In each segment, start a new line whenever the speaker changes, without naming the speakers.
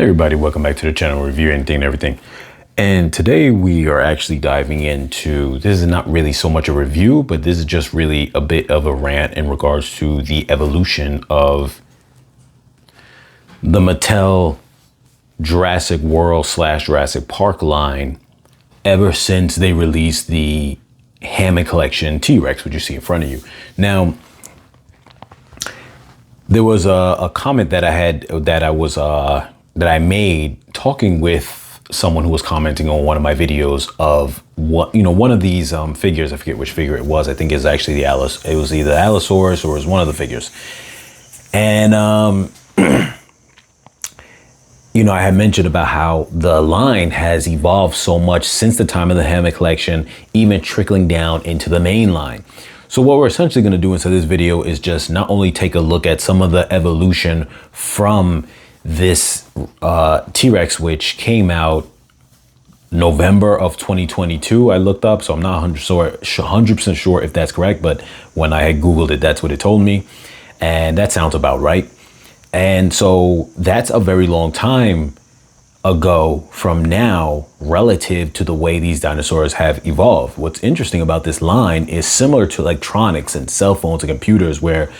Hey everybody, welcome back to the channel, Review Anything and Everything. And today we are actually diving into, this is not really so much a review, but this is just really a bit of a rant in regards to the evolution of the Mattel Jurassic World / Jurassic Park line ever since they released the Hammond Collection T-Rex, which you see in front of you. Now, there was a comment that I had, that I made talking with someone who was commenting on one of my videos of one of these figures. I forget which figure it was. I think it's actually it was either Allosaurus or it was one of the figures. And, I had mentioned about how the line has evolved so much since the time of the Hammond Collection, even trickling down into the main line. So what we're essentially going to do inside this video is just not only take a look at some of the evolution from this T-Rex, which came out November of 2022, I looked up, so I'm not 100% sure if that's correct, but when I had Googled it, that's what it told me. And that sounds about right. And so that's a very long time ago from now relative to the way these dinosaurs have evolved. What's interesting about this line is similar to electronics and cell phones and computers, where,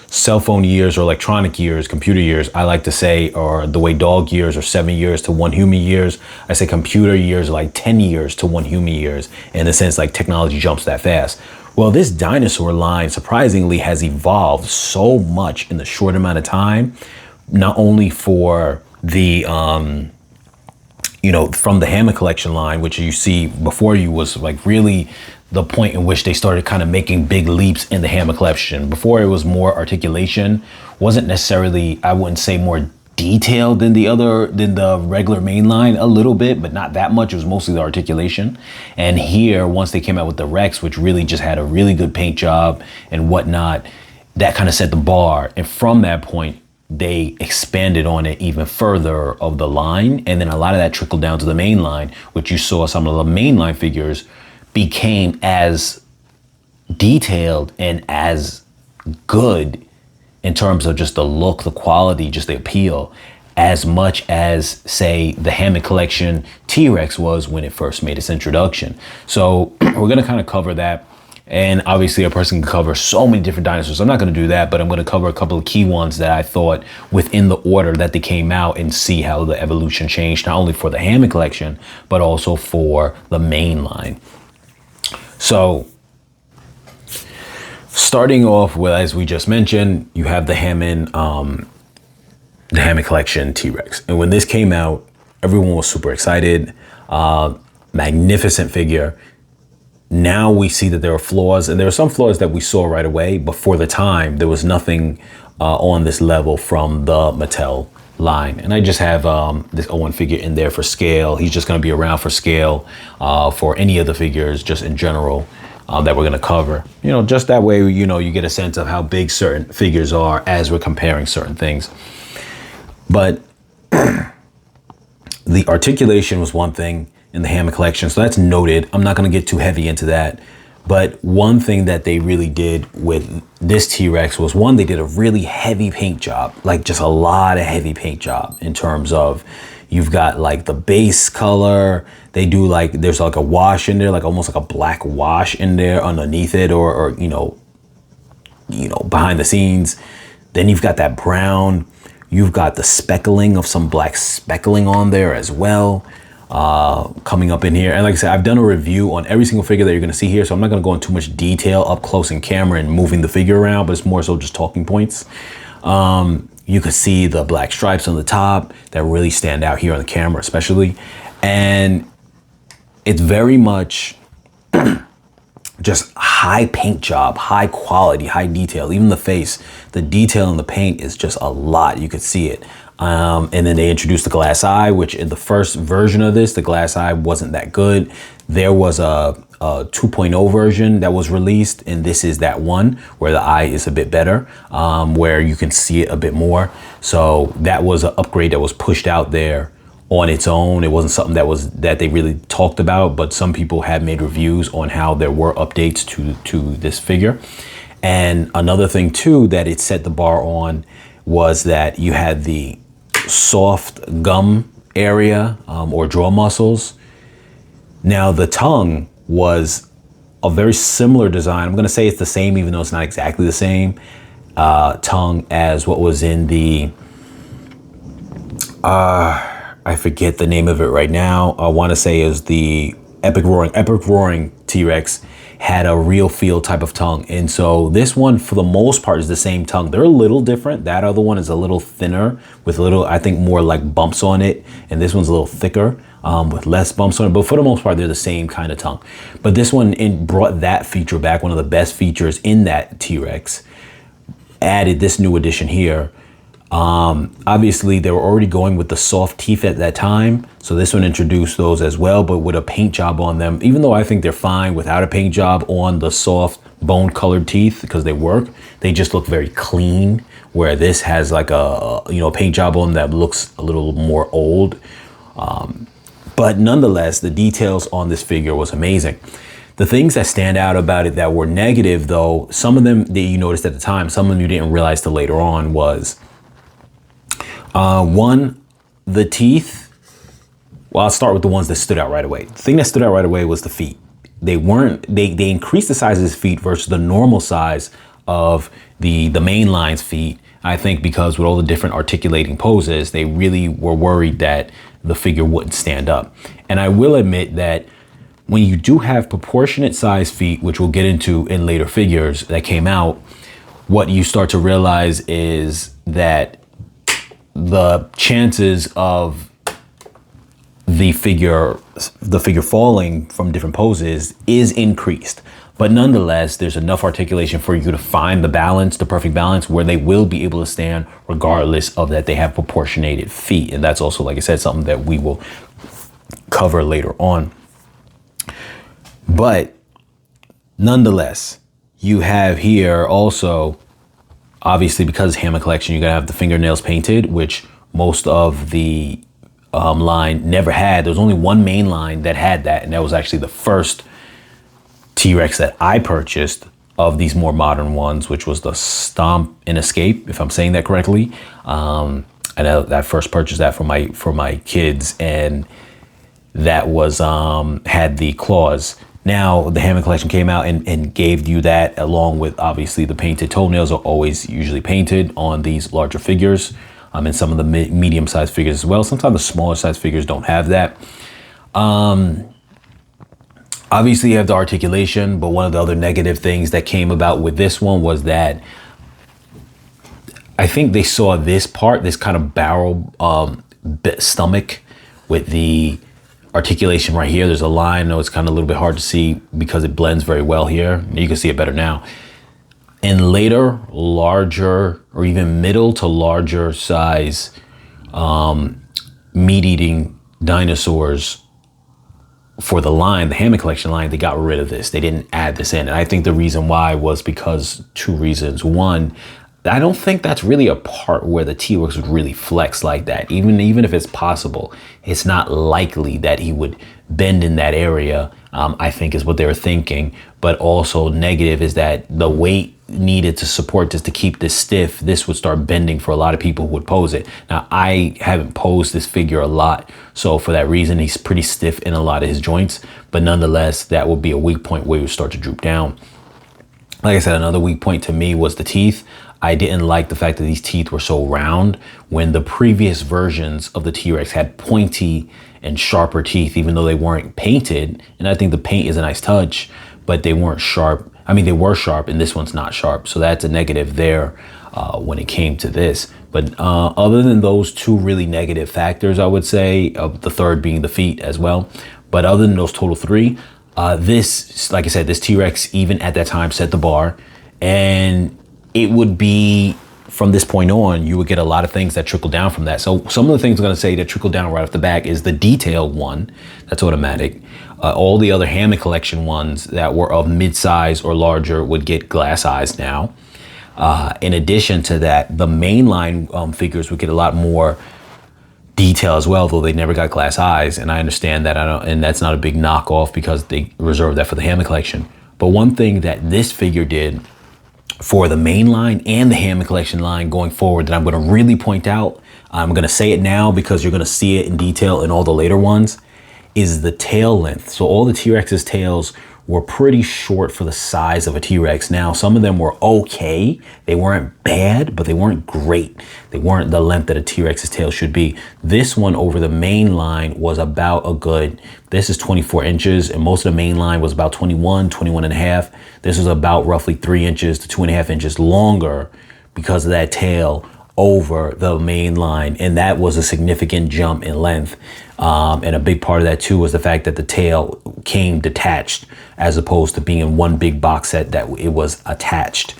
cell phone years or electronic years, computer years, I like to say, are the way dog years are 7 years to 1 human years. I say computer years are like 10 years to 1 human years, in the sense like technology jumps that fast. Well, this dinosaur line surprisingly has evolved so much in the short amount of time, not only for the, from the Hammond Collection line, which you see before you was like really the point in which they started kind of making big leaps in the Hammond Collection. Before it was more articulation, wasn't necessarily, I wouldn't say more detailed than the regular main line, a little bit, but not that much. It was mostly the articulation. And here, once they came out with the Rex, which really just had a really good paint job and whatnot, that kind of set the bar. And from that point, they expanded on it even further of the line. And then a lot of that trickled down to the main line, which you saw some of the mainline figures became as detailed and as good in terms of just the look, the quality, just the appeal, as much as, say, the Hammond Collection T-Rex was when it first made its introduction. So we're gonna kind of cover that. And obviously a person can cover so many different dinosaurs. I'm not going to do that, but I'm going to cover a couple of key ones that I thought within the order that they came out, and see how the evolution changed, not only for the Hammond Collection, but also for the main line. So starting off with, as we just mentioned, you have the Hammond Collection T-Rex. And when this came out, everyone was super excited. Magnificent figure. Now we see that there are flaws, and there are some flaws that we saw right away, but for the time, there was nothing on this level from the Mattel line. And I just have this Owen figure in there for scale. He's just going to be around for scale for any of the figures, just in general, that we're going to cover. Just that way, you get a sense of how big certain figures are as we're comparing certain things. But the articulation was one thing in the Hammond Collection, so that's noted. I'm not going to get too heavy into that. But one thing that they really did with this T-Rex was, one, they did a really heavy paint job, like just a lot of heavy paint job, in terms of, you've got like the base color. They do like, there's like a wash in there, like almost like a black wash in there underneath it, or behind the scenes. Then you've got that brown. You've got the speckling of some black speckling on there as well. Coming up in here. And like I said, I've done a review on every single figure that you're going to see here, so I'm not going to go into too much detail up close in camera and moving the figure around, but it's more so just talking points. You can see the black stripes on the top that really stand out here on the camera especially, and it's very much just high paint job, high quality, high detail. Even the face, the detail in the paint is just a lot. You could see it. And then they introduced the glass eye, which in the first version of this, the glass eye wasn't that good. There was a 2.0 version that was released, and this is that one where the eye is a bit better, where you can see it a bit more. So that was an upgrade that was pushed out there on its own. It wasn't something that they really talked about, but some people had made reviews on how there were updates to this figure. And another thing too that it set the bar on was that you had the soft gum area or jaw muscles. Now the tongue was a very similar design. I'm going to say it's the same, even though it's not exactly the same tongue as what was in the, I forget the name of it right now. I want to say is the Epic Roaring T-Rex had a real feel type of tongue. And so this one, for the most part, is the same tongue. They're a little different. That other one is a little thinner with a little, I think, more like bumps on it. And this one's a little thicker with less bumps on it. But for the most part, they're the same kind of tongue. But this one brought that feature back, one of the best features in that T-Rex. Added this new addition here. Obviously, they were already going with the soft teeth at that time. So this one introduced those as well, but with a paint job on them. Even though I think they're fine without a paint job on the soft bone colored teeth because they work, they just look very clean, where this has like a paint job on that looks a little more old. But nonetheless, the details on this figure was amazing. The things that stand out about it that were negative, though, some of them that you noticed at the time, some of them you didn't realize till later on, was one, the teeth. Well, I'll start with the ones that stood out right away. The thing that stood out right away was the feet. They increased the size of his feet versus the normal size of the mainline's feet. I think because with all the different articulating poses, they really were worried that the figure wouldn't stand up. And I will admit that when you do have proportionate size feet, which we'll get into in later figures that came out, what you start to realize is that the chances of the figure falling from different poses is increased. But nonetheless, there's enough articulation for you to find the balance, the perfect balance, where they will be able to stand regardless of that they have proportionated feet. And that's also, like I said, something that we will cover later on. But nonetheless, you have here also, obviously because Hammond Collection, you're gonna have the fingernails painted, which most of the line never had. There's only one main line that had that, and that was actually the first T-Rex that I purchased of these more modern ones, which was the Stomp and Escape, if I'm saying that correctly. And I first purchased that for my kids, and that was had the claws. Now the Hammond Collection came out and gave you that, along with obviously the painted toenails are always usually painted on these larger figures, and some of the medium-sized figures as well. Sometimes the smaller size figures don't have that. Obviously you have the articulation, but one of the other negative things that came about with this one was that I think they saw this part, this kind of barrel stomach with the articulation right here. There's a line. I know it's kind of a little bit hard to see because it blends very well here. You can see it better now. In later, larger or even middle to larger size meat-eating dinosaurs for the line, the Hammond Collection line, they got rid of this. They didn't add this in. And I think the reason why was because two reasons. One, I don't think that's really a part where the T-Rex would really flex like that. Even if it's possible, it's not likely that he would bend in that area, I think is what they were thinking. But also negative is that the weight needed to support this, to keep this stiff, this would start bending for a lot of people who would pose it. Now, I haven't posed this figure a lot, so for that reason, he's pretty stiff in a lot of his joints. But nonetheless, that would be a weak point where he would start to droop down. Like I said, another weak point to me was the teeth. I didn't like the fact that these teeth were so round when the previous versions of the T-Rex had pointy and sharper teeth, even though they weren't painted. And I think the paint is a nice touch, but they weren't sharp. I mean, they were sharp, and this one's not sharp. So that's a negative there when it came to this. But other than those two really negative factors, I would say, the third being the feet as well. But other than those total three, this, like I said, this T-Rex, even at that time, set the bar. And it would be, from this point on, you would get a lot of things that trickle down from that. So some of the things I'm gonna say that trickle down right off the back is the detailed one, that's automatic. All the other Hammond Collection ones that were of mid-size or larger would get glass eyes now. In addition to that, the mainline figures would get a lot more detail as well, though they never got glass eyes. And I understand that, and that's not a big knockoff because they reserved that for the Hammond Collection. But one thing that this figure did for the main line and the Hammond Collection line going forward that I'm going to really point out. I'm going to say it now because you're going to see it in detail in all the later ones, is the tail length. So all the T-Rex's tails were pretty short for the size of a T-Rex. Now, some of them were okay. They weren't bad, but they weren't great. They weren't the length that a T-Rex's tail should be. This one over the main line was about a good, this is 24 inches, and most of the main line was about 21 and a half. This was about roughly 3 inches to 2.5 inches longer because of that tail over the main line, and that was a significant jump in length. And a big part of that too was the fact that the tail came detached as opposed to being in one big box set that it was attached.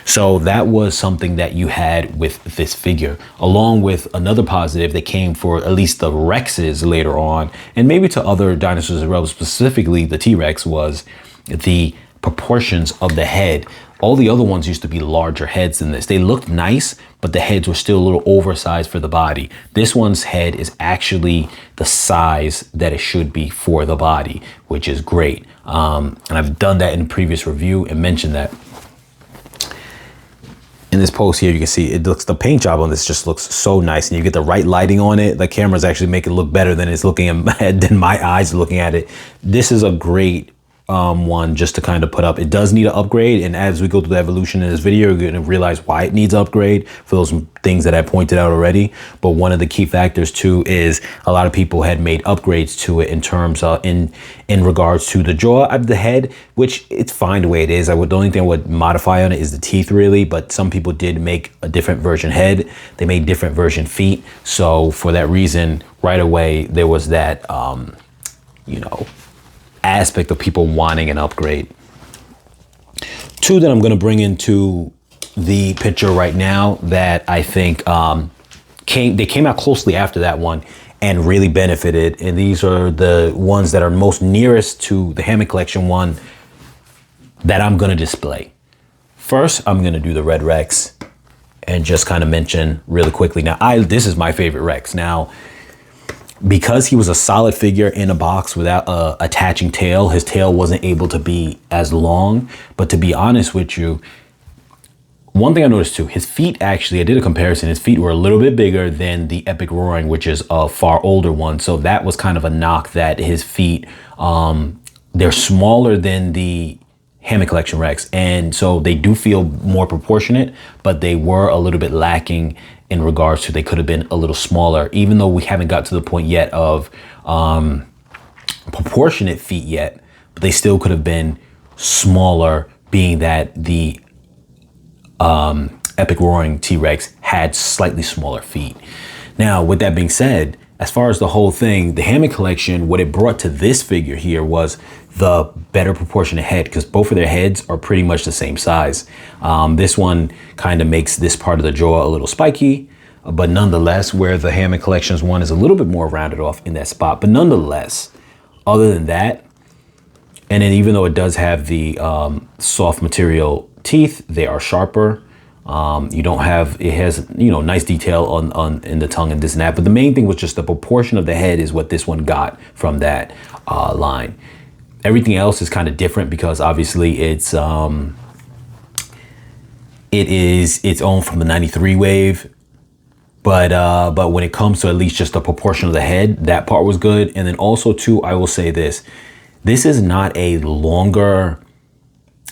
So that was something that you had with this figure, along with another positive that came for at least the Rexes later on, and maybe to other dinosaurs as well, specifically the T-Rex, was the proportions of the head. All the other ones used to be larger heads than this. They looked nice, but the heads were still a little oversized for the body. This one's head is actually the size that it should be for the body, which is great. And I've done that in a previous review and mentioned that. In this post here, you can see the paint job on this just looks so nice, and you get the right lighting on it. The cameras actually make it look better than it's looking at, than my eyes looking at it. This is a great one just to kind of put up. It does need an upgrade, and as we go through the evolution in this video, you're going to realize why it needs upgrade for those things that I pointed out already. But one of the key factors too is a lot of people had made upgrades to it in terms of in regards to the jaw of the head, which it's fine the way it is. The only thing I would modify on it is the teeth really, but some people did make a different version head. They made different version feet. So for that reason, right away there was that you know, aspect of people wanting an upgrade. Two that I'm going to bring into the picture right now that I think came out closely after that one and really benefited, and these are the ones that are most nearest to the Hammond Collection one that I'm going to display. First, I'm going to do the Red Rex and just kind of mention really quickly. Now, this is my favorite Rex. Now, because he was a solid figure in a box without a attaching tail, his tail wasn't able to be as long. But to be honest with you, one thing I noticed too, his feet actually, I did a comparison, his feet were a little bit bigger than the Epic Roaring, which is a far older one. So that was kind of a knock, that his feet, they're smaller than the Hammond Collection Rex, and so they do feel more proportionate, but they were a little bit lacking in regards to, they could have been a little smaller, even though we haven't got to the point yet of proportionate feet yet, but they still could have been smaller, being that the Epic Roaring T-Rex had slightly smaller feet. Now, with that being said, as far as the whole thing, the Hammond Collection, what it brought to this figure here was the better proportionate head, because both of their heads are pretty much the same size. This one kind of makes this part of the jaw a little spiky, but nonetheless, where the Hammond Collection's one is a little bit more rounded off in that spot. But nonetheless, other than that, and then even though it does have the soft material teeth, they are sharper. You don't have, it has, you know, nice detail on in the tongue and this and that, but the main thing was just the proportion of the head is what this one got from that line. Everything else is kind of different because obviously it is its own from the 93 wave, but when it comes to at least just the proportion of the head, that part was good. And then also too, I will say this is not a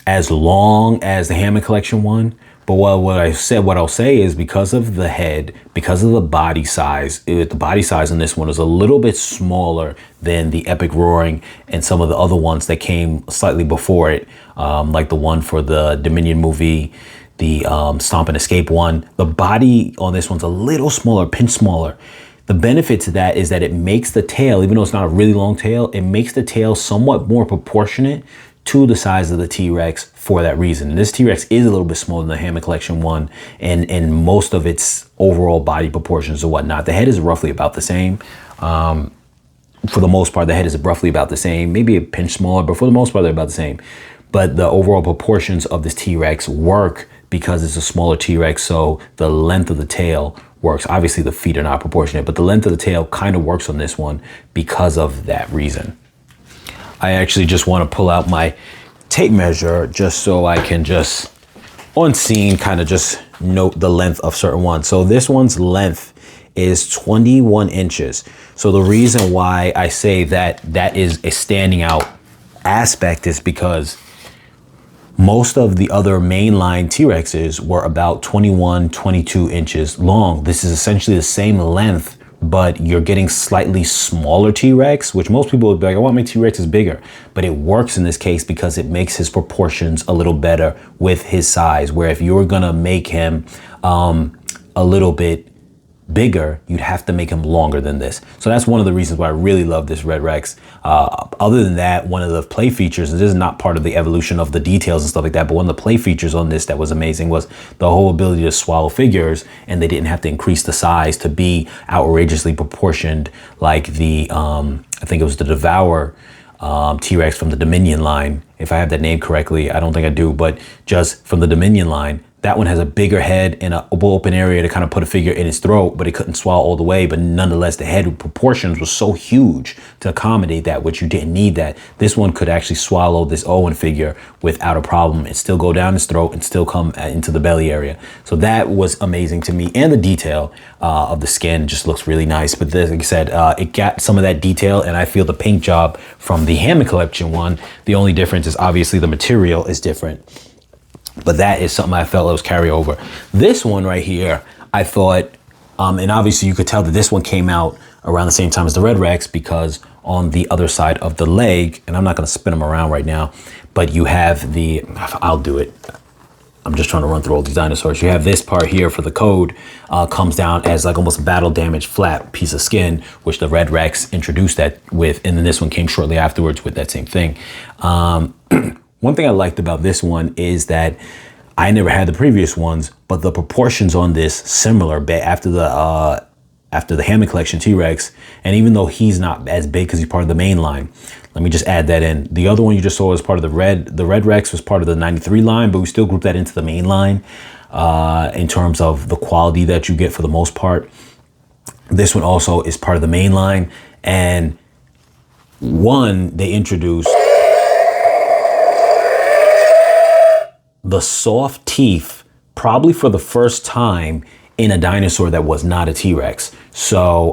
as long as the Hammond Collection one. But what I'll say is, because of the head, because of the body size, the body size on this one is a little bit smaller than the Epic Roaring and some of the other ones that came slightly before it, like the one for the Dominion movie, the Stomp and Escape one. The body on this one's a little smaller, pinch smaller. The benefit to that is that it makes the tail, even though it's not a really long tail, it makes the tail somewhat more proportionate to the size of the T-Rex for that reason. And this T-Rex is a little bit smaller than the Hammond Collection one, and most of its overall body proportions and whatnot. The head is roughly about the same. For the most part, the head is roughly about the same, maybe a pinch smaller, but for the most part, they're about the same. But the overall proportions of this T-Rex work because it's a smaller T-Rex, so the length of the tail works. Obviously, the feet are not proportionate, but the length of the tail kind of works on this one because of that reason. I actually just want to pull out my tape measure just so I can just on scene, kind of just note the length of certain ones. So this one's length is 21 inches. So the reason why I say that that is a standing out aspect is because most of the other mainline T-Rexes were about 21, 22 inches long. This is essentially the same length, but you're getting slightly smaller T-Rex, which most people would be like, I want my T-Rex is bigger. But it works in this case because it makes his proportions a little better with his size, where if you were gonna make him a little bit bigger, you'd have to make him longer than this. So that's one of the reasons why I really love this Red Rex. Other than that, one of the play features, and this is not part of the evolution of the details and stuff like that, but one of the play features on this that was amazing was the whole ability to swallow figures, and they didn't have to increase the size to be outrageously proportioned like the, I think it was the Devour T-Rex from the Dominion line. If I have that name correctly, I don't think I do, but just from the Dominion line, that one has a bigger head and an open area to kind of put a figure in its throat, but it couldn't swallow all the way. But nonetheless, the head proportions was so huge to accommodate that, which you didn't need that. This one could actually swallow this Owen figure without a problem and still go down his throat and still come into the belly area. So that was amazing to me. And the detail of the skin just looks really nice. But this, like I said, it got some of that detail, and I feel the paint job from the Hammond Collection one, the only difference is obviously the material is different. But that is something I felt was carryover. This one right here, I thought, and obviously you could tell that this one came out around the same time as the Red Rex, because on the other side of the leg, and I'm not gonna spin them around right now, but you have the, I'll do it. I'm just trying to run through all these dinosaurs. You have this part here for the code, comes down as like almost battle damaged flat piece of skin, which the Red Rex introduced that with, and then this one came shortly afterwards with that same thing. One thing I liked about this one is that I never had the previous ones, but the proportions on this similar after the Hammond Collection T-Rex, and even though he's not as big because he's part of the main line, let me just add that in. The other one you just saw was part of the Red Rex was part of the 93 line, but we still group that into the main line in terms of the quality that you get for the most part. This one also is part of the main line, and one, they introduced the soft teeth, probably for the first time in a dinosaur that was not a T-Rex. So,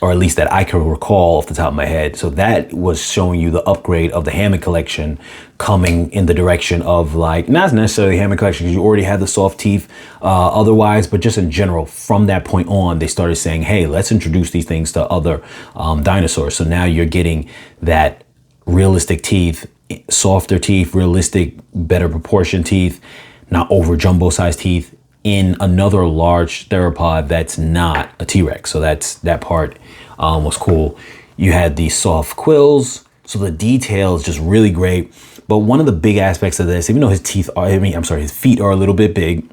or at least that I can recall off the top of my head. So that was showing you the upgrade of the Hammond Collection coming in the direction of like, not necessarily Hammond Collection because you already had the soft teeth otherwise, but just in general, from that point on, they started saying, hey, let's introduce these things to other dinosaurs. So now you're getting that realistic teeth, softer teeth, realistic, better proportion teeth, not over jumbo sized teeth in another large theropod that's not a T-Rex. So that part was cool. You had these soft quills, so the detail is just really great. But one of the big aspects of this, even though his teeth are, his feet are a little bit big,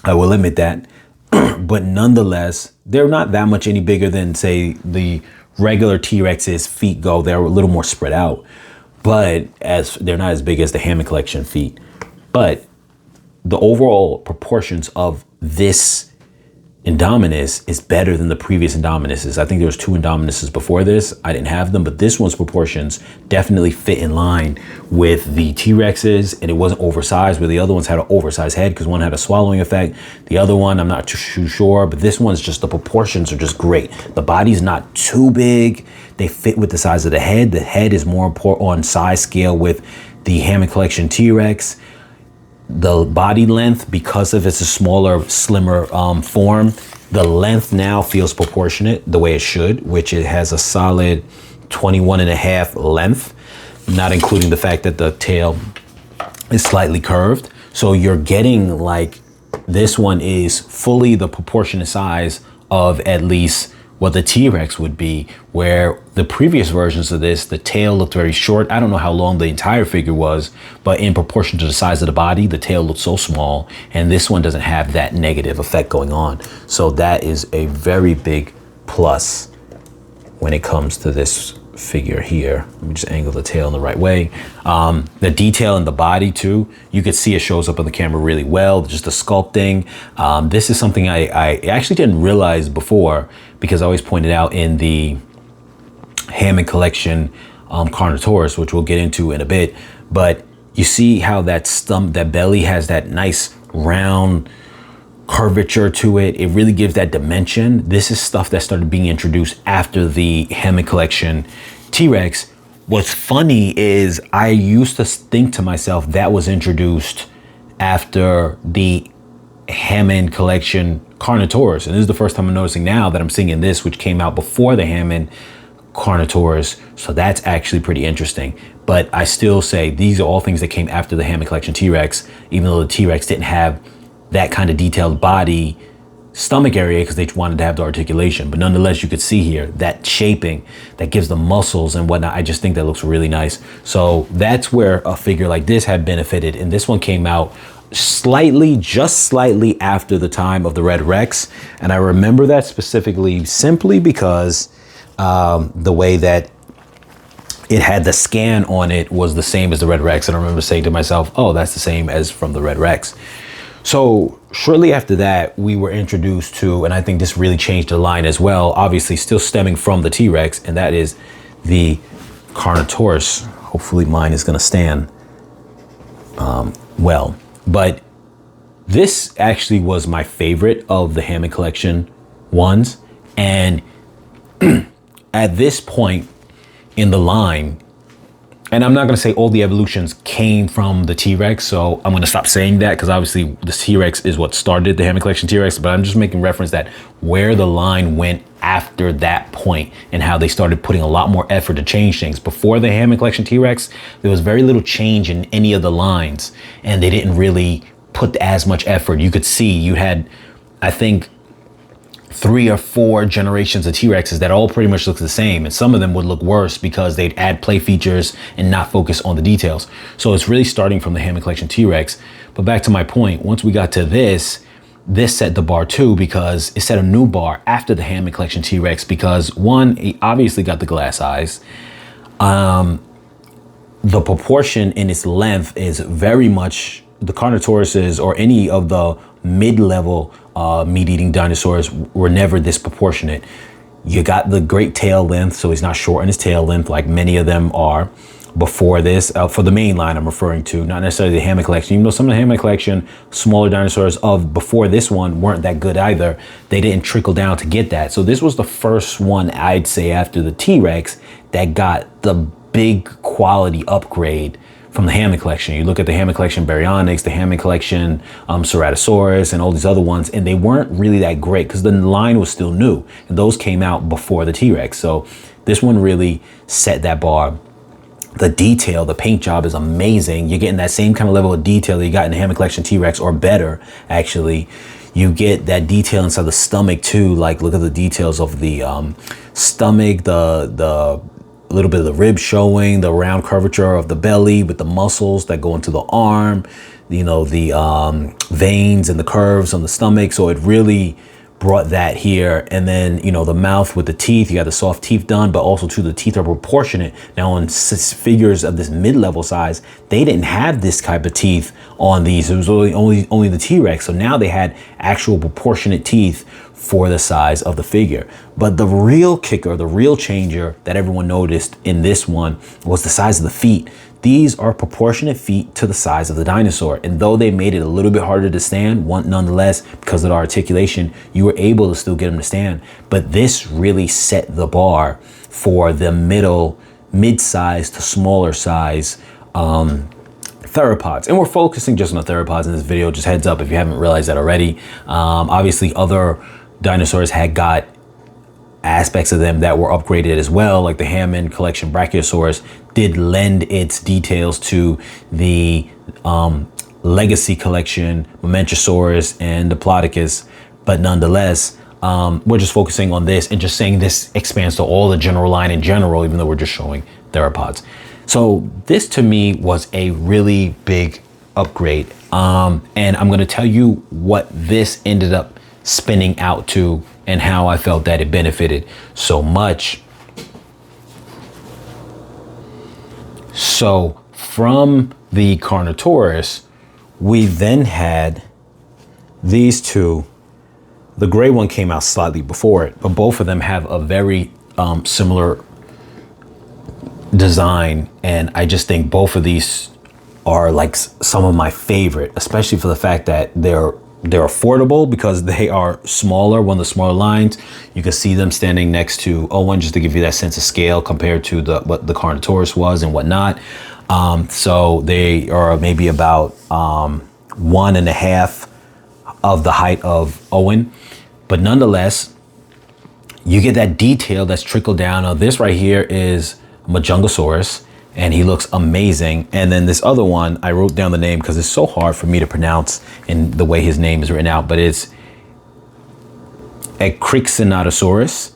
I will admit that, but nonetheless, they're not that much any bigger than, say, the regular T-Rex's feet go. They're a little more spread out, but as they're not as big as the Hammond Collection feet. But the overall proportions of this Indominus is better than the previous Indominuses. I think there was 2 Indominuses before this. I didn't have them, but this one's proportions definitely fit in line with the T-Rexes, and it wasn't oversized, where the other ones had an oversized head because one had a swallowing effect. The other one, I'm not too sure, but this one's just, the proportions are just great. The body's not too big. They fit with the size of the head. The head is more important on size scale with the Hammond Collection T-Rex. The body length, because of it's a smaller, slimmer form, the length now feels proportionate the way it should, which it has a solid 21.5 length, not including the fact that the tail is slightly curved. So you're getting like, this one is fully the proportionate size of at least what the T-Rex would be, where the previous versions of this, the tail looked very short. I don't know how long the entire figure was, but in proportion to the size of the body, the tail looked so small, and this one doesn't have that negative effect going on. So that is a very big plus when it comes to this figure here. Let me just angle the tail in the right way. The detail in the body too, you could see it shows up on the camera really well, just the sculpting. This is something I actually didn't realize before, because I always pointed out in the Hammond Collection Carnotaurus, which we'll get into in a bit, but You see how that belly has that nice round curvature to it. It really gives that dimension. This is stuff that started being introduced after the Hammond Collection T-Rex. What's funny is I used to think to myself that was introduced after the Hammond Collection Carnotaurus. And this is the first time I'm noticing now that I'm seeing this, which came out before the Hammond Carnotaurus. So that's actually pretty interesting. But I still say these are all things that came after the Hammond Collection T-Rex, even though the T-Rex didn't have that kind of detailed body stomach area because they wanted to have the articulation. But nonetheless, you could see here that shaping that gives the muscles and whatnot. I just think that looks really nice. So that's where a figure like this had benefited. And this one came out just slightly after the time of the Red Rex. And I remember that specifically simply because the way that it had the scan on it was the same as the Red Rex. And I remember saying to myself, oh, that's the same as from the Red Rex. So shortly after that, we were introduced to, and I think this really changed the line as well, obviously still stemming from the T-Rex, and that is the Carnotaurus. Hopefully mine is gonna stand well. But this actually was my favorite of the Hammond Collection ones. And at this point in the line, and I'm not going to say all the evolutions came from the T-Rex, so I'm going to stop saying that because obviously the T-Rex is what started the Hammond Collection T-Rex, but I'm just making reference that where the line went after that point and how they started putting a lot more effort to change things. Before the Hammond Collection T-Rex, there was very little change in any of the lines, and they didn't really put as much effort. You could see you had, I think, 3 or 4 generations of T-Rexes that all pretty much look the same, and some of them would look worse because they'd add play features and not focus on the details. So it's really starting from the Hammond Collection T-Rex. But back to my point, once we got to this set the bar too, because it set a new bar after the Hammond Collection T-Rex, because one, he obviously got the glass eyes. The proportion in its length is very much the Carnotauruses or any of the mid-level meat-eating dinosaurs were never disproportionate. You got the great tail length, so he's not short in his tail length like many of them are before this. For the main line I'm referring to, not necessarily the Hammond Collection, even though some of the Hammond Collection smaller dinosaurs of before this one weren't that good either. They didn't trickle down to get that. So this was the first one, I'd say, after the T-Rex that got the big quality upgrade from the Hammond Collection. You look at the Hammond Collection Baryonyx, the Hammond Collection Ceratosaurus, and all these other ones, and they weren't really that great because the line was still new, and those came out before the T-Rex. So this one really set that bar. The detail, the paint job is amazing. You're getting that same kind of level of detail that you got in the Hammond Collection T-Rex, or better, actually. You get that detail inside the stomach too. Like, look at the details of the stomach, the a little bit of the rib showing, the round curvature of the belly with the muscles that go into the arm, you know, the veins and the curves on the stomach. So it really brought that here. And then, you know, the mouth with the teeth, you got the soft teeth done, but also too, the teeth are proportionate. Now on figures of this mid-level size, they didn't have this type of teeth on these. It was only the T-Rex. So now they had actual proportionate teeth for the size of the figure. But the real kicker, the real changer that everyone noticed in this one was the size of the feet. These are proportionate feet to the size of the dinosaur. And though they made it a little bit harder to stand, nonetheless, because of the articulation, you were able to still get them to stand. But this really set the bar for the mid-size to smaller size theropods. And we're focusing just on the theropods in this video, just heads up if you haven't realized that already. Obviously other dinosaurs had got aspects of them that were upgraded as well, like the Hammond Collection Brachiosaurus did lend its details to the Legacy Collection Mamentrosaurus and Diplodocus, but nonetheless, we're just focusing on this and just saying this expands to all the general line in general, even though we're just showing theropods. So this to me was a really big upgrade. And I'm going to tell you what this ended up spinning out to and how I felt that it benefited so much. So from the Carnotaurus, we then had these two. The gray one came out slightly before it, but both of them have a very similar design. And I just think both of these are like some of my favorite, especially for the fact that they're affordable because they are smaller, one of the smaller lines. You can see them standing next to Owen just to give you that sense of scale compared to what the Carnotaurus was and whatnot. So they are maybe about 1.5 of the height of Owen, but nonetheless, you get that detail that's trickled down. Now this right here is Majungasaurus, and he looks amazing. And then this other one, I wrote down the name because it's so hard for me to pronounce in the way his name is written out, but it's Ecrixinatosaurus,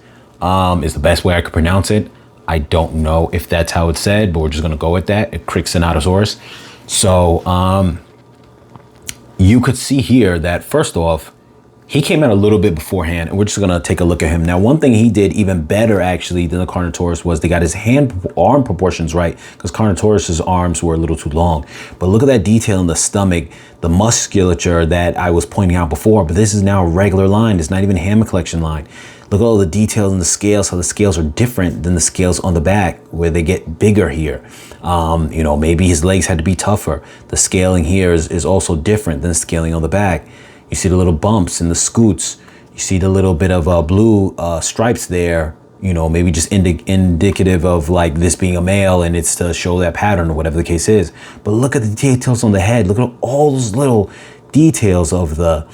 is the best way I could pronounce it. I don't know if that's how it's said, but we're just gonna go with that, Ecrixinatosaurus. So you could see here that first off, he came out a little bit beforehand, and we're just gonna take a look at him. Now, one thing he did even better actually than the Carnotaurus was they got his arm proportions right, because Carnotaurus's arms were a little too long. But look at that detail in the stomach, the musculature that I was pointing out before, but this is now a regular line. It's not even a Hammond Collection line. Look at all the details in the scales, how the scales are different than the scales on the back, where they get bigger here. You know, maybe his legs had to be tougher. The scaling here is also different than the scaling on the back. You see the little bumps and the scoots. You see the little bit of blue stripes there, you know, maybe just indicative of like this being a male and it's to show that pattern or whatever the case is. But look at the details on the head. Look at all those little details of the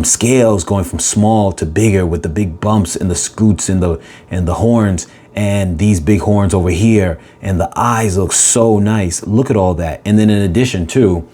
scales going from small to bigger with the big bumps and the scoots and the horns and these big horns over here. And the eyes look so nice. Look at all that. And then in addition too,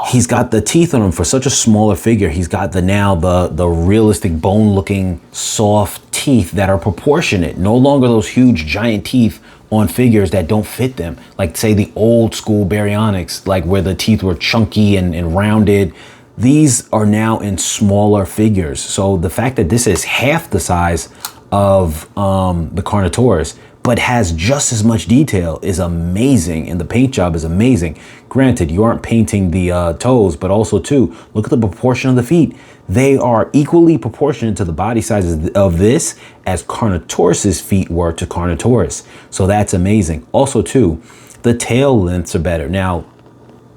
he's got the teeth on him for such a smaller figure. He's got the realistic bone looking soft teeth that are proportionate. No longer those huge giant teeth on figures that don't fit them. Like say the old school baryonyx, like where the teeth were chunky and rounded. These are now in smaller figures. So the fact that this is half the size of the Carnotaurus, but has just as much detail is amazing, and the paint job is amazing. Granted, you aren't painting the toes, but also too, look at the proportion of the feet. They are equally proportionate to the body sizes of this as Carnotaurus's feet were to Carnotaurus. So that's amazing. Also too, the tail lengths are better. Now,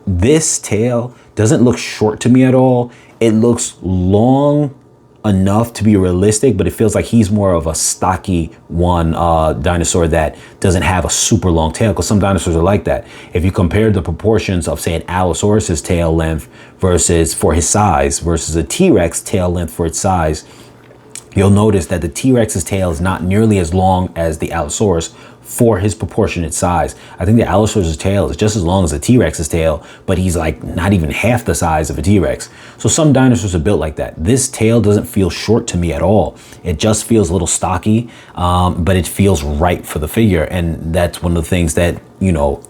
this tail doesn't look short to me at all. It looks long enough to be realistic, but it feels like he's more of a stocky one dinosaur that doesn't have a super long tail, because some dinosaurs are like that. If you compare the proportions of say an Allosaurus's tail length versus for his size versus a T-Rex tail length for its size, you'll notice that the T-Rex's tail is not nearly as long as the Allosaurus for his proportionate size. I think the Allosaurus' tail is just as long as the T-Rex's tail, but he's like not even half the size of a T-Rex. So some dinosaurs are built like that. This tail doesn't feel short to me at all. It just feels a little stocky, but it feels right for the figure. And that's one of the things that, you know,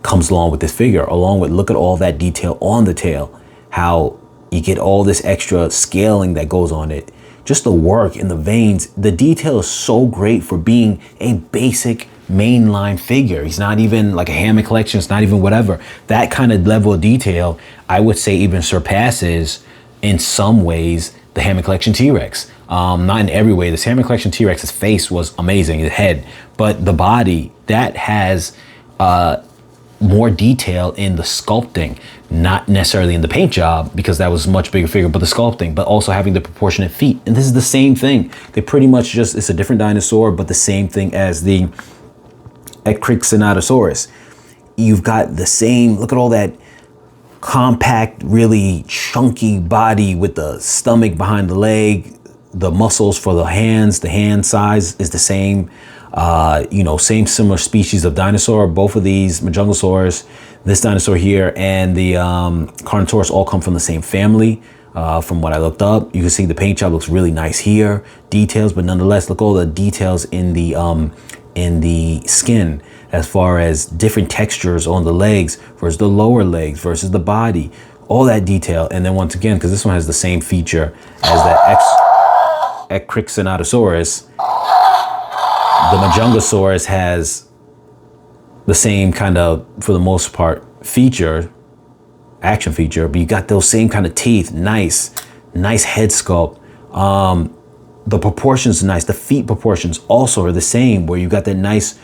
comes along with this figure, along with, look at all that detail on the tail, how you get all this extra scaling that goes on it. Just the work in the veins, the detail is so great for being a basic mainline figure. He's not even like a Hammond Collection, it's not even whatever. That kind of level of detail, I would say even surpasses in some ways the Hammond Collection T-Rex. Not in every way. This Hammond Collection T-Rex's face was amazing, the head, but the body, that has more detail in the sculpting, not necessarily in the paint job because that was a much bigger figure, but the sculpting, but also having the proportionate feet. And this is the same thing. They pretty much just, it's a different dinosaur, but the same thing as the Ecrixinatosaurus. You've got the same, look at all that compact, really chunky body with the stomach behind the leg, the muscles for the hands, the hand size is the same. You know, same similar species of dinosaur. Both of these, Majungasaurus, this dinosaur here, and the Carnotaurus all come from the same family. From what I looked up, you can see the paint job looks really nice here, details, but nonetheless, look at all the details in the skin, as far as different textures on the legs versus the lower legs versus the body, all that detail. And then once again, because this one has the same feature as the Ecrixinatosaurus, the Majungasaurus has the same kind of, for the most part, action feature, but you got those same kind of teeth, nice head sculpt. The proportions are nice. The feet proportions also are the same, where you got that nice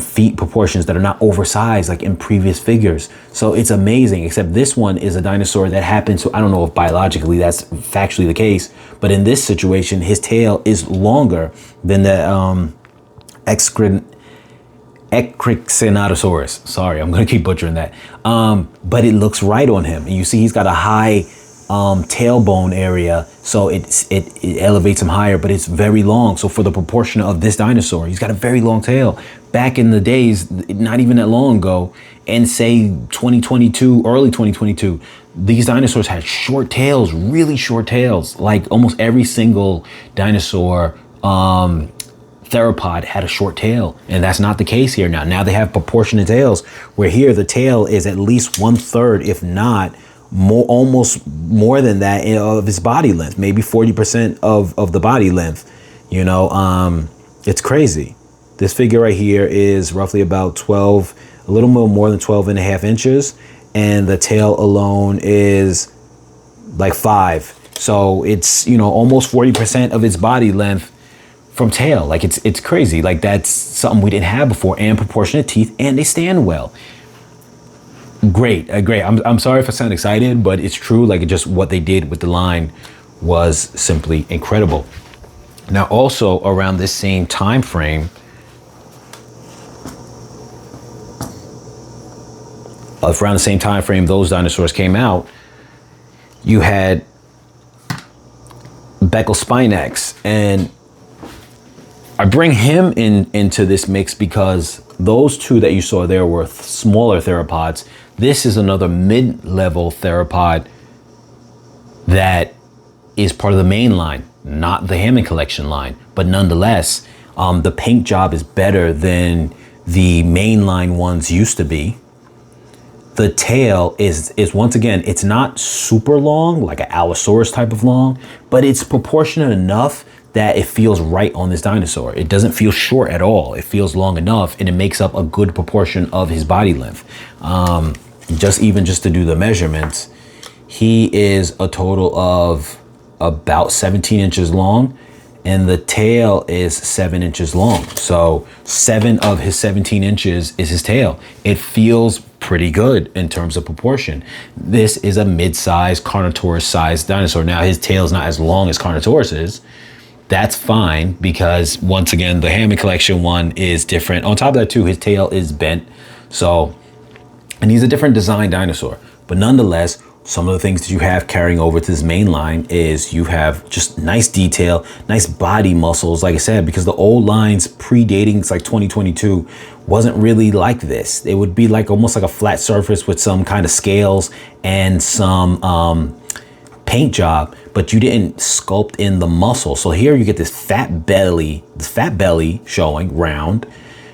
feet proportions that are not oversized like in previous figures. So it's amazing, except this one is a dinosaur that happens to, I don't know if biologically that's factually the case, but in this situation, his tail is longer than the Ecryxenatosaurus. Sorry, I'm gonna keep butchering that. But it looks right on him. And you see he's got a high tailbone area, so it elevates him higher, but it's very long. So for the proportion of this dinosaur, he's got a very long tail. Back in the days, not even that long ago, and say 2022, early 2022, these dinosaurs had short tails, really short tails. Like almost every single dinosaur theropod had a short tail, and that's not the case here now. Now they have proportionate tails, where here the tail is at least 1/3, if not more, almost more than that of his body length, maybe 40% of the body length. You know, it's crazy. This figure right here is roughly about 12, a little more than 12.5 inches, and the tail alone is like 5. So it's, you know, almost 40% of its body length from tail. Like it's crazy. Like that's something we didn't have before, and proportionate teeth, and they stand well. Great. I'm sorry if I sound excited, but it's true. Like just what they did with the line was simply incredible. Now, also around this same time frame, those dinosaurs came out, you had Beckelspinax, and I bring him into this mix because those two that you saw there were smaller theropods. This is another mid-level theropod that is part of the main line, not the Hammond Collection line, but nonetheless, the paint job is better than the mainline ones used to be. The tail is once again, it's not super long, like an Allosaurus type of long, but it's proportionate enough that it feels right on this dinosaur. It doesn't feel short at all. It feels long enough, and it makes up a good proportion of his body length. Just to do the measurements, he is a total of about 17 inches long, and the tail is 7 inches long. So 7 of his 17 inches is his tail. It feels pretty good in terms of proportion. This is a mid-sized Carnotaurus-sized dinosaur. Now his tail is not as long as Carnotaurus's. That's fine, because once again, the Hammond Collection one is different. On top of that too, his tail is bent. So, and he's a different design dinosaur, but nonetheless, some of the things that you have carrying over to this main line is you have just nice detail, nice body muscles. Like I said, because the old lines predating, it's like 2022, wasn't really like this. It would be like almost like a flat surface with some kind of scales and some paint job, but you didn't sculpt in the muscle. So here you get this fat belly showing round,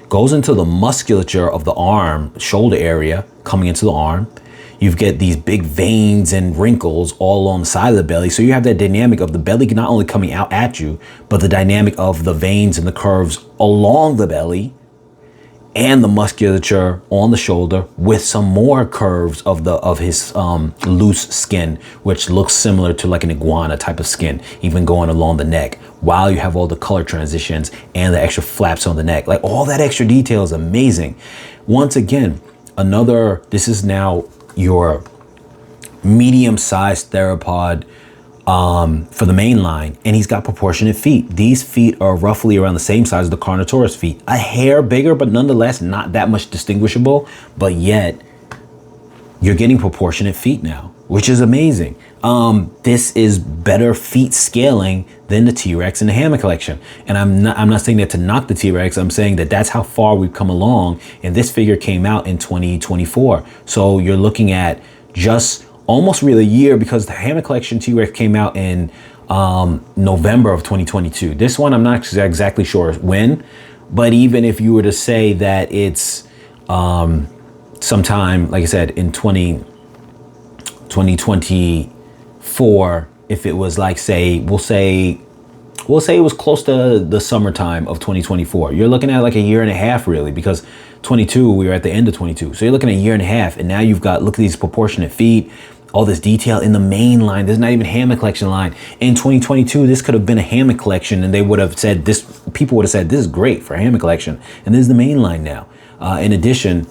goes into the musculature of the arm, shoulder area coming into the arm. You get these big veins and wrinkles all along the side of the belly. So you have that dynamic of the belly not only coming out at you, but the dynamic of the veins and the curves along the belly and the musculature on the shoulder, with some more curves of his loose skin, which looks similar to like an iguana type of skin, even going along the neck, while you have all the color transitions and the extra flaps on the neck. Like all that extra detail is amazing. Once again, this is now your medium-sized theropod for the main line, and he's got proportionate feet. These feet are roughly around the same size as the Carnotaurus feet, a hair bigger, but nonetheless not that much distinguishable. But yet you're getting proportionate feet now, which is amazing. This is better feet scaling than the T-Rex in the Hammond Collection, and I'm not saying that to knock the T-Rex. I'm saying that that's how far we've come along, and this figure came out in 2024. So you're looking at just almost really a year, because the Hammond Collection T-Rex came out in November of 2022. This one, I'm not exactly sure when, but even if you were to say that it's sometime, like I said, in 2024, if it was like, say, we'll say it was close to the summertime of 2024, you're looking at like a year and a half, really, because 22, we were at the end of 22. So you're looking at a year and a half, and now you've got, look at these proportionate feet. all this detail in the main line. There's not even Hammond Collection line. In 2022, this could have been a Hammond Collection, and they would have said this. People would have said this is great for Hammond Collection, and this is the main line now. In addition,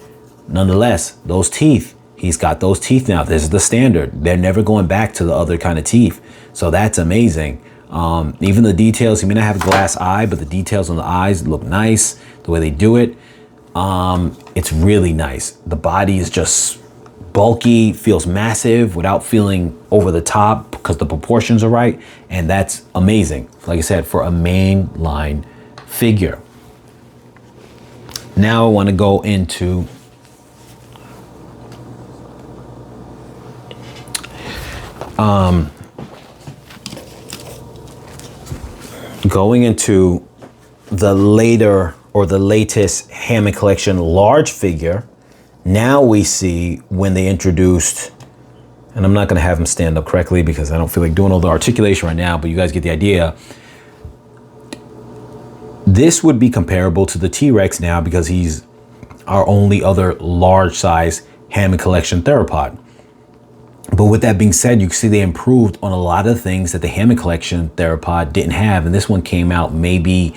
nonetheless, those teeth. He's got those teeth now. This is the standard. They're never going back to the other kind of teeth. So that's amazing. Even the details, he may not have a glass eye, but the details on the eyes look nice. The way they do it, it's really nice. The body is just bulky, feels massive without feeling over the top because the proportions are right. And that's amazing. Like I said, for a main line figure. Now I want to go into going into the later or the latest Hammond Collection large figure. Now we see when they introduced, and I'm not going to have him stand up correctly because I don't feel like doing all the articulation right now, but you guys get the idea. This would be comparable to the T-Rex now because he's our only other large size Hammond Collection theropod. But with that being said, you can see they improved on a lot of things that the Hammond Collection theropod didn't have. And this one came out maybe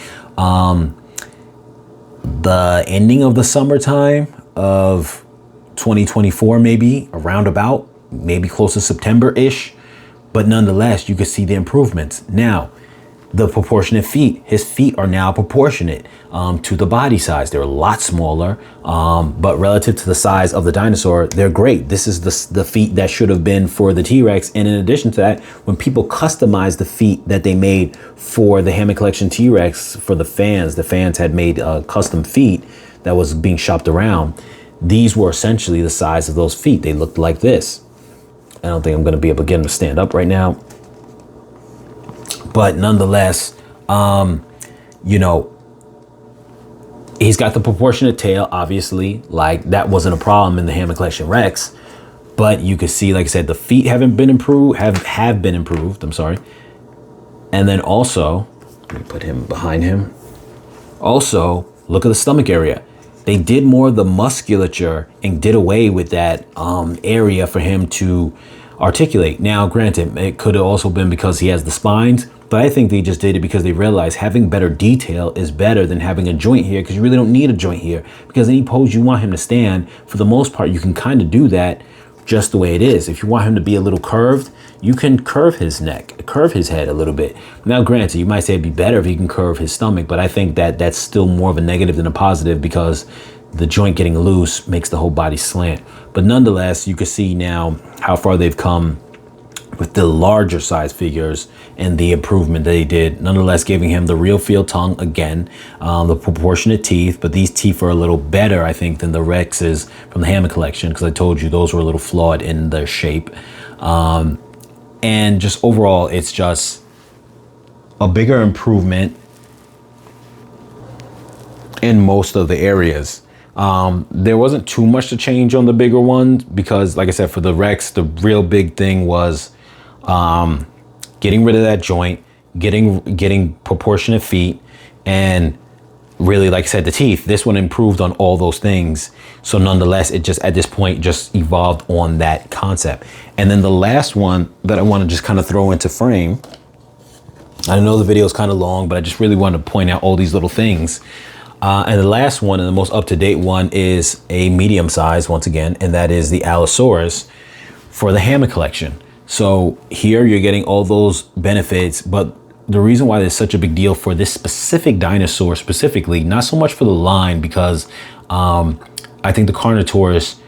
the ending of the summertime of 2024, maybe around about, maybe close to September-ish. But nonetheless, you can see the improvements. Now, the proportionate feet. His feet are now proportionate to the body size. They're a lot smaller, but relative to the size of the dinosaur, they're great. This is the feet that should have been for the T-Rex. And in addition to that, when people customized the feet that they made for the Hammond Collection T-Rex for the fans had made custom feet that was being shopped around. These were essentially the size of those feet. They looked like this. I don't think I'm going to be able to get him to stand up right now. But nonetheless, you know, he's got the proportionate tail, obviously, like that wasn't a problem in the Hammond Collection Rex. But you can see, like I said, the feet haven't been improved, have been improved, I'm sorry. And then also, let me put him behind him. Also, look at the stomach area. They did more of the musculature and did away with that area for him to articulate. Now, granted, it could have also been because he has the spines, but I think they just did it because they realized having better detail is better than having a joint here, because you really don't need a joint here, because any pose you want him to stand, for the most part, you can kind of do that just the way it is. If you want him to be a little curved, you can curve his neck, curve his head a little bit. Now, granted, you might say it'd be better if he can curve his stomach, but I think that that's still more of a negative than a positive, because the joint getting loose makes the whole body slant. But nonetheless, you can see now how far they've come with the larger size figures and the improvement that they did. Nonetheless, giving him the real feel tongue again, the proportionate teeth, but these teeth are a little better, I think, than the Rex's from the Hammond Collection, because I told you those were a little flawed in their shape. And just overall, it's just a bigger improvement in most of the areas. There wasn't too much to change on the bigger ones because, like I said, for the Rex, the real big thing was getting rid of that joint, getting proportionate feet, and really, like I said, the teeth. This one improved on all those things. So nonetheless, it just at this point just evolved on that concept. And then the last one that I want to just kind of throw into frame. I know the video is kind of long, but I just really want to point out all these little things. And the last one, and the most up-to-date one, is a medium size once again, and that is the Allosaurus for the Hammond Collection. So here you're getting all those benefits, but the reason why there's such a big deal for this specific dinosaur specifically, not so much for the line, because I think the Carnotaurus,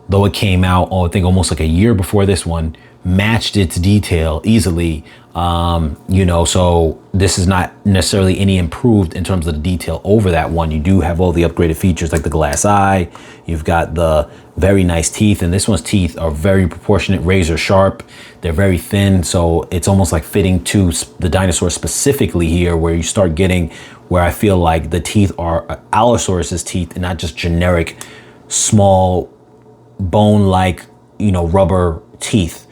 though it came out, I think almost like a year before this one, matched its detail easily. You know, so this is not necessarily any improved in terms of the detail over that one. You do have all the upgraded features like the glass eye. You've got the very nice teeth, and this one's teeth are very proportionate, razor sharp. They're very thin, so it's almost like fitting to the dinosaur specifically here, where you start getting where I feel like the teeth are Allosaurus's teeth and not just generic small bone-like, you know, rubber teeth.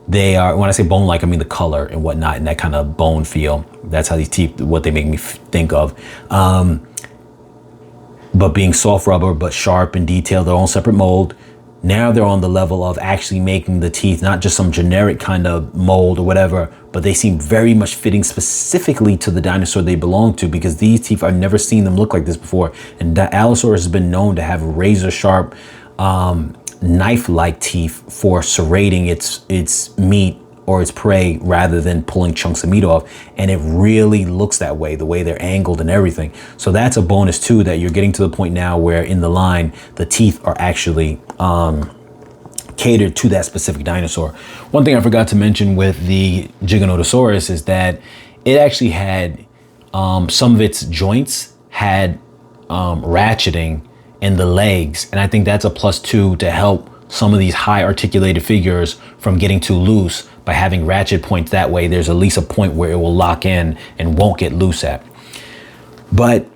They are, when I say bone-like, I mean the color and whatnot, and that kind of bone feel. That's how these teeth, what they make me think of. But being soft rubber, but sharp and detailed, their own separate mold. Now they're on the level of actually making the teeth, not just some generic kind of mold or whatever, but they seem very much fitting specifically to the dinosaur they belong to, because these teeth, I've never seen them look like this before. And the Allosaurus has been known to have razor sharp, knife-like teeth for serrating its meat or its prey rather than pulling chunks of meat off. And it really looks that way, the way they're angled and everything. So that's a bonus too, that you're getting to the point now where in the line, the teeth are actually catered to that specific dinosaur. One thing I forgot to mention with the Giganotosaurus is that it actually had some of its joints had ratcheting in the legs. And I think that's a plus too, to help some of these high articulated figures from getting too loose. By having ratchet points that way, there's at least a point where it will lock in and won't get loose at. But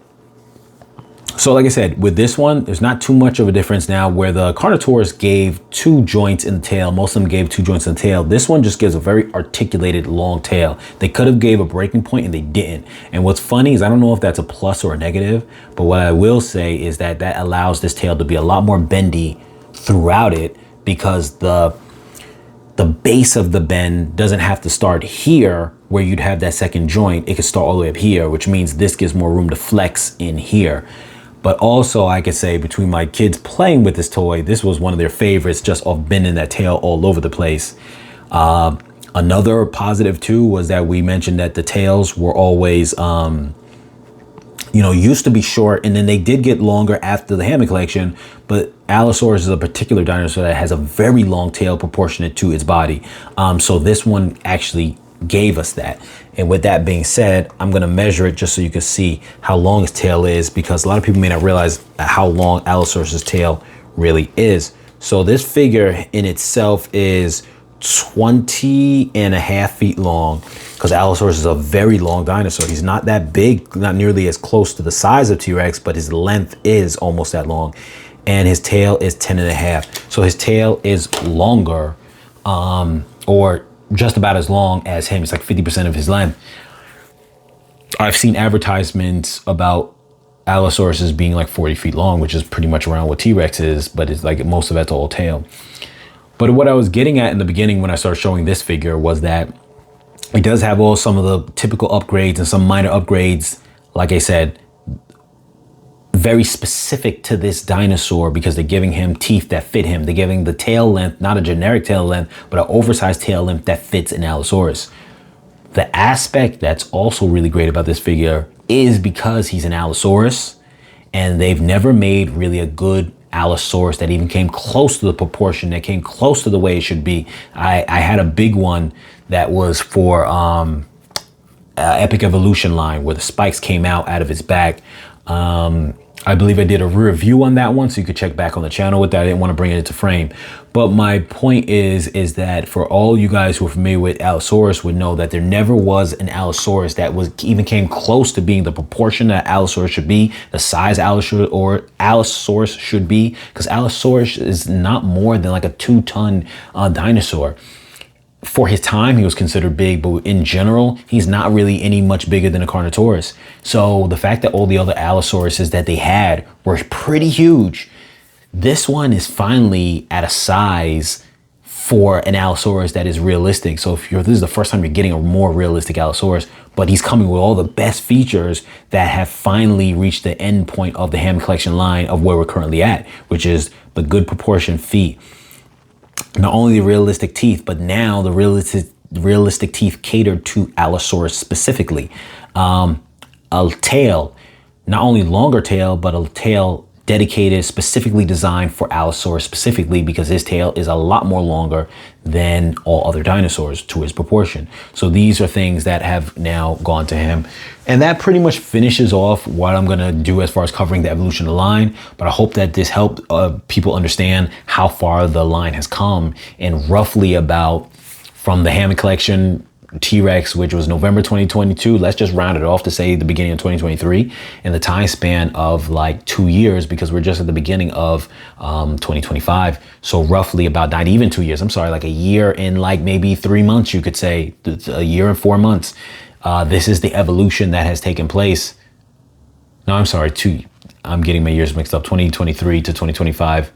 so like I said, with this one, there's not too much of a difference now. Where the Carnotaurus gave 2 joints in the tail, most of them gave 2 joints in the tail. This one just gives a very articulated long tail. They could have gave a breaking point and they didn't. And what's funny is, I don't know if that's a plus or a negative, but what I will say is that that allows this tail to be a lot more bendy throughout it, because the base of the bend doesn't have to start here where you'd have that second joint. It could start all the way up here, which means this gives more room to flex in here. But also, I could say, between my kids playing with this toy, this was one of their favorites, just off bending that tail all over the place. Another positive too was that we mentioned that the tails were always, used to be short, and then they did get longer after the Hammond Collection. But Allosaurus is a particular dinosaur that has a very long tail proportionate to its body. So this one actually gave us that. And with that being said, I'm going to measure it just so you can see how long his tail is, because a lot of people may not realize how long Allosaurus's tail really is. So this figure in itself is 20.5 feet long, because Allosaurus is a very long dinosaur. He's not that big, not nearly as close to the size of T-Rex, but his length is almost that long. And his tail is 10.5. So his tail is longer, or just about as long as him. It's like 50% of his length. I've seen advertisements about Allosaurus as being like 40 feet long, which is pretty much around what T-Rex is, but it's like most of it's all tail. But what I was getting at in the beginning when I started showing this figure was that it does have some of the typical upgrades and some minor upgrades. Like I said, very specific to this dinosaur, because they're giving him teeth that fit him. They're giving the tail length, not a generic tail length, but an oversized tail length that fits an Allosaurus. The aspect that's also really great about this figure is because he's an Allosaurus, and they've never made really a good Allosaurus that even came close to the proportion, that came close to the way it should be. I had a big one that was for Epic Evolution line, where the spikes came out of his back. I believe I did a review on that one, so you could check back on the channel with that. I didn't want to bring it into frame. But my point is that for all you guys who are familiar with Allosaurus would know that there never was an Allosaurus that even came close to being the proportion that Allosaurus should be, the size Allosaurus should be, because Allosaurus is not more than like a 2-ton dinosaur. For his time, he was considered big, but in general, he's not really any much bigger than a Carnotaurus. So the fact that all the other Allosauruses that they had were pretty huge, this one is finally at a size for an Allosaurus that is realistic. So this is the first time you're getting a more realistic Allosaurus, but he's coming with all the best features that have finally reached the end point of the Hammond Collection line of where we're currently at, which is the good proportioned feet. Not only the realistic teeth, but now the realistic teeth catered to Allosaurus specifically. A tail, not only longer tail, but a tail dedicated, specifically designed for Allosaurus specifically, because his tail is a lot more longer than all other dinosaurs to his proportion. So these are things that have now gone to him. And that pretty much finishes off what I'm gonna do as far as covering the evolution of the line. But I hope that this helped people understand how far the line has come, and roughly about from the Hammond Collection T-Rex, which was November 2022, let's just round it off to say the beginning of 2023, in the time span of like 2 years, because we're just at the beginning of 2025. So roughly about not even 2 years, I'm sorry, like a year and like maybe 3 months, you could say, a year and 4 months. This is the evolution that has taken place. No, I'm sorry, I'm getting my years mixed up, 2023 to 2025.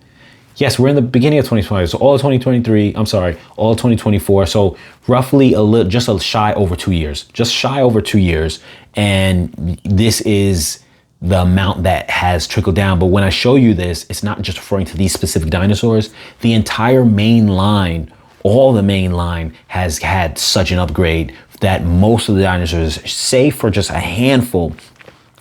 Yes, we're in the beginning of 2020. So all of 2023, I'm sorry, all of 2024. So roughly just a shy over 2 years, just shy over 2 years. And this is the amount that has trickled down. But when I show you this, it's not just referring to these specific dinosaurs. The entire main line, all the main line has had such an upgrade that most of the dinosaurs, save for just a handful,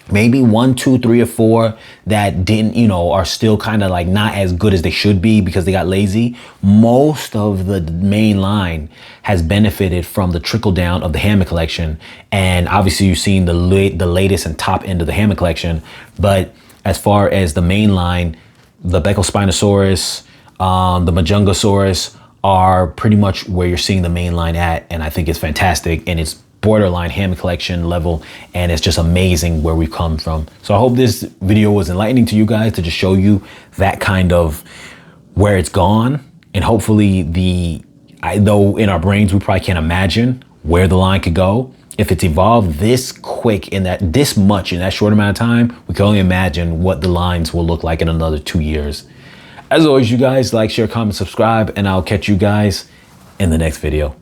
maybe 1, 2, 3, or 4 that didn't, are still kind of like not as good as they should be because they got lazy. Most of the main line has benefited from the trickle down of the Hammond Collection. And obviously you've seen the latest and top end of the Hammond Collection. But as far as the main line, the Spinosaurus, the Majungasaurus are pretty much where you're seeing the main line at. And I think it's fantastic. And it's borderline Hammond Collection level, and it's just amazing where we've come from. So I hope this video was enlightening to you guys to just show you that kind of where it's gone. And hopefully though in our brains we probably can't imagine where the line could go. If it's evolved this quick this much in that short amount of time, we can only imagine what the lines will look like in another 2 years. As always, you guys like, share, comment, subscribe, and I'll catch you guys in the next video.